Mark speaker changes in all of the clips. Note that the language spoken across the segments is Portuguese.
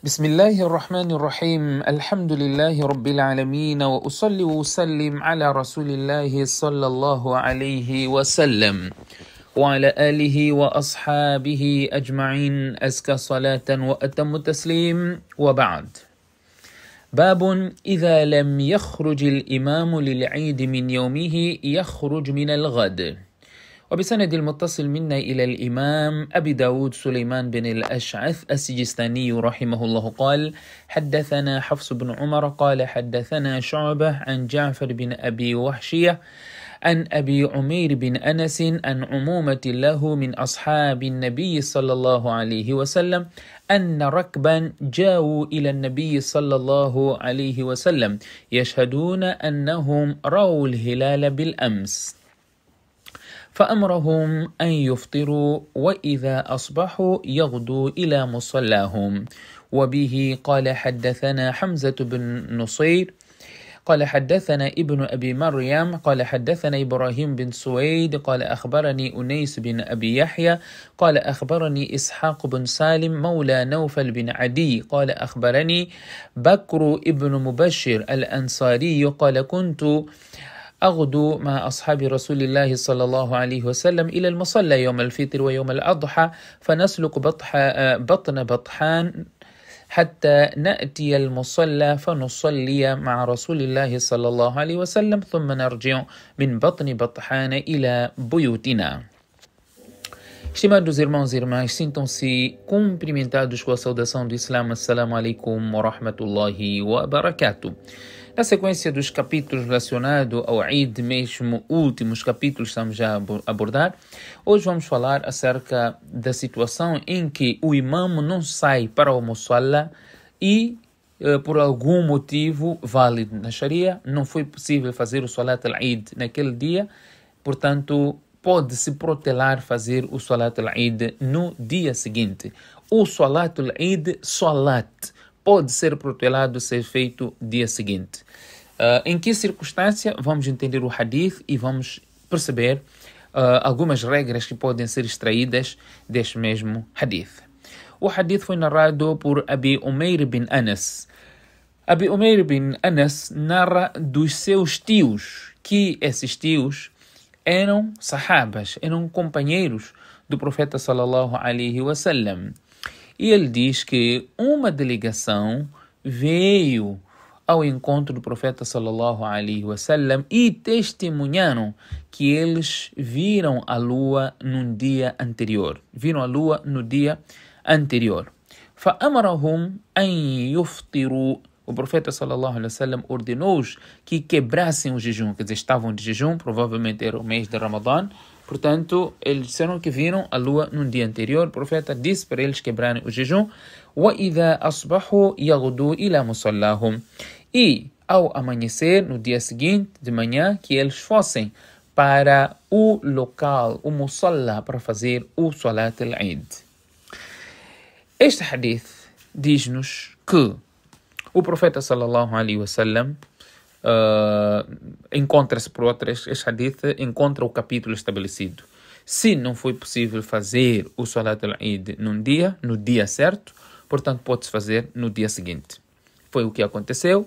Speaker 1: بسم الله الرحمن الرحيم الحمد لله رب العالمين وأصلي وأسلم على رسول الله صلى الله عليه وسلم وعلى آله وأصحابه أجمعين أزكى صلاة وأتم تسليم وبعد. باب إذا لم يخرج الإمام للعيد من يومه يخرج من الغد. وبسند المتصل منا إلى الإمام أبي داود سليمان بن الأشعث السجستاني رحمه الله قال: حدثنا حفص بن عمر قال حدثنا شعبة عن جعفر بن أبي وحشية عن أبي عمير بن أنس عن عمومة له من أصحاب النبي صلى الله عليه وسلم أن ركبا جاءوا إلى النبي صلى الله عليه وسلم يشهدون أنهم رأوا الهلال بالأمس، فأمرهم أن يفطروا وإذا أصبحوا يغدوا إلى مصلاهم. وبه قال حدثنا حمزة بن نصير قال حدثنا ابن أبي مريم قال حدثنا إبراهيم بن سويد قال أخبرني أنيس بن أبي يحيى قال أخبرني إسحاق بن سالم مولى نوفل بن عدي قال أخبرني بكر ابن مبشر الأنصاري قال: كنت أغدو مع أصحاب رسول الله صلى الله عليه وسلم إلى المصلى يوم الفطر ويوم الأضحى، فنسلك بطن بطحان حتى نأتي المصلى فنصلي مع رسول الله صلى الله عليه وسلم، ثم نرجع من بطن بطحان إلى بيوتنا. Estimados irmãos e irmãs, sintam-se cumprimentados com a saudação do Islã. Assalamu alaikum wa rahmatullahi wa barakatuh. Na sequência dos capítulos relacionados ao Eid, mesmo últimos capítulos que estamos já a abordar, hoje vamos falar acerca da situação em que o imam não sai para o Musalla e, por algum motivo válido na Sharia, não foi possível fazer o Salat al-Eid naquele dia, portanto, pode-se protelar fazer o Salat al-Eid no dia seguinte. O Salat al-Eid, Salat, pode ser protelado, ser feito dia seguinte. Em que circunstância? Vamos entender o hadith e vamos perceber algumas regras que podem ser extraídas deste mesmo hadith. O hadith foi narrado por Abi Umair bin Anas. Abi Umair bin Anas narra dos seus tios, que esses tios eram sahabas, eram companheiros do profeta sallallahu alaihi wasallam. E ele diz que uma delegação veio ao encontro do profeta sallallahu alaihi wasallam e testemunharam que eles viram a lua num dia anterior. Viram a lua no dia anterior. فَأَمَرَهُمْ أَنْ يُفْطِرُوا. O profeta sallallahu alaihi wasallam ordenou-os que quebrassem o jejum, quer dizer, estavam de jejum, provavelmente era o mês de Ramadã. Portanto, eles disseram que viram a lua no dia anterior. O profeta disse para eles quebrarem o jejum. وَإِذَا أَصْبَحُوا يَغْدُوا إِلَى مُصَلَّاهُمْ. E, ao amanhecer, no dia seguinte, de manhã, que eles fossem para o local, o musalla, para fazer o Salat al-Eid. Este hadith diz-nos que o profeta sallallahu alaihi wasallam encontra-se por outras, este hadith encontra o capítulo estabelecido. Se não foi possível fazer o Salat al-Eid no dia certo, portanto pode-se fazer no dia seguinte. Foi o que aconteceu.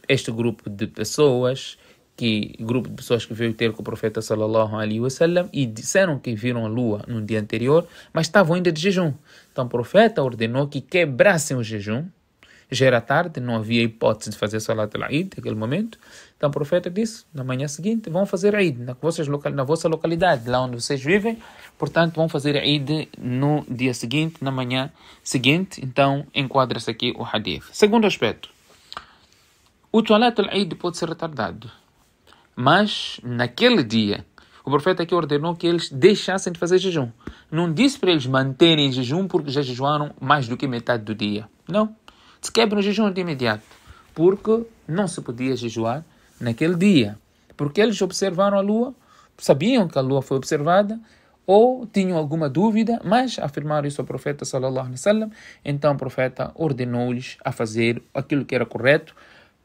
Speaker 1: Este grupo de pessoas que veio ter com o profeta sallallahu alaihi wasallam e disseram que viram a lua no dia anterior, mas estavam ainda de jejum. Então o profeta ordenou que quebrassem o jejum. Já era tarde, não havia hipótese de fazer Salat al-Eid naquele momento. Então o profeta disse, na manhã seguinte, vão fazer Eid na vossa localidade, lá onde vocês vivem. Portanto, vão fazer Eid no dia seguinte, na manhã seguinte. Então, enquadra-se aqui o hadith. Segundo aspecto, o Salat al-Eid pode ser retardado. Mas, naquele dia, o profeta aqui ordenou que eles deixassem de fazer jejum. Não disse para eles manterem jejum porque já jejuaram mais do que metade do dia. Não. Se quebram o jejum de imediato, porque não se podia jejuar naquele dia, porque eles observaram a lua, sabiam que a lua foi observada, ou tinham alguma dúvida, mas afirmaram isso ao profeta sallallahu alaihi wasallam. Então o profeta ordenou-lhes a fazer aquilo que era correto,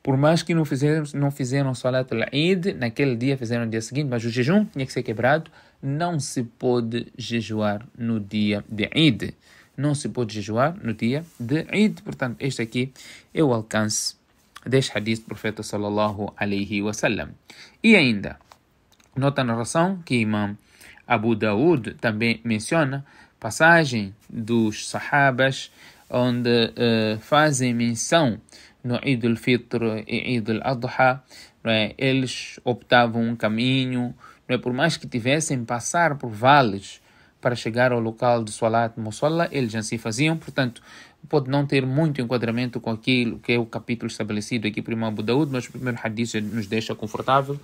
Speaker 1: por mais que não fizeram Salat al-Eid naquele dia, fizeram no dia seguinte, mas o jejum tinha que ser quebrado. Não se pode jejuar no dia de Eid. não se pode jejuar no dia de Eid. Portanto, este aqui é o alcance deste hadith do profeta sallallahu alaihi wasallam. E ainda, nota a narração que Imam Abu Daud também menciona, passagem dos sahabas onde fazem menção no Eid al-Fitr e Eid al-Adha, eles optavam um caminho, por mais que tivessem passar por vales para chegar ao local de Salat Musalla, eles assim faziam. Portanto, pode não ter muito enquadramento com aquilo que é o capítulo estabelecido aqui por Imam Abu Daud, mas o primeiro hadith nos deixa confortável,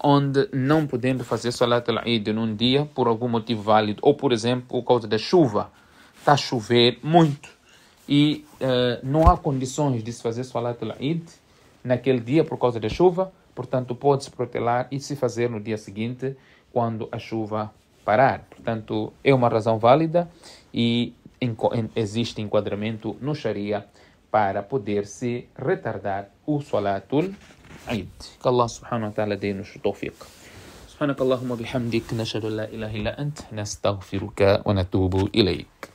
Speaker 1: onde não podendo fazer Salat al-Eid num dia por algum motivo válido, ou por exemplo, por causa da chuva, está a chover muito e não há condições de se fazer Salat al-Eid naquele dia por causa da chuva, portanto pode-se protelar e se fazer no dia seguinte quando a chuva parar. Portanto, é uma razão válida e existe enquadramento no Sharia para poder-se retardar o Salatul Eid. Que Allah subhanahu wa ta'ala dê-nos o tawfiq. سبحانك اللهم وبحمدك نشهد أن لا إله إلا أنت نستغفرك ونتوب إليك.